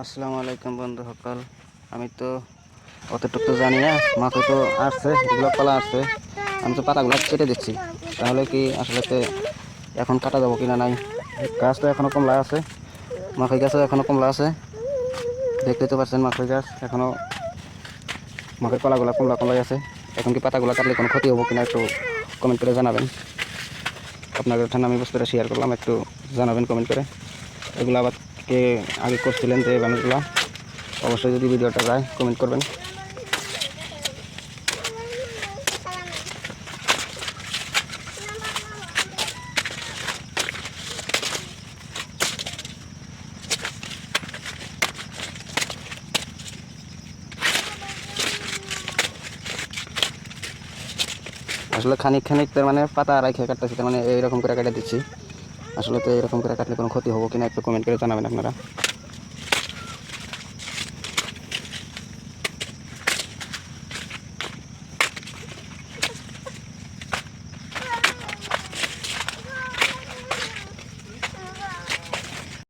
আসসালামু আলাইকুম বন্ধু সকল। আমি তো অতটুকু তো জানি না, মাকে তো আসছে, এগুলো কলা আসছে, আমি তো পাতাগুলো কেটে দিচ্ছি। তাহলে কি আসলে এখন কাটা যাবো কিনা নাই, গাছ তো এখনও কমলা আছে, মাখাই গাছও এখনও কমলা আছে, দেখতেই তো পাচ্ছেন মাখাই গাছ এখনও, মাখাই কলাগুলো কমলা কমলাই আছে। এখন কি পাতাগুলো কাটলে কোনো ক্ষতি হবো কিনা একটু কমেন্ট করে জানাবেন। আপনাদের ঠান্ডা আমি বস্তুটা শেয়ার করলাম, একটু জানাবেন কমেন্ট করে। এগুলো আবার কে আগে করছিলেন যে মানুষগুলো, অবশ্যই যদি ভিডিওটা যায় কমেন্ট করবেন। আসলে খানিক খানিক তার মানে পাতা রাখে কাটতেছি, তার মানে এইরকম করে কেটে দিচ্ছি। আসলে তো এরকম করে কাটলে কোনো ক্ষতি হবো কিনা একটু কমেন্ট করে জানাবেন আপনারা।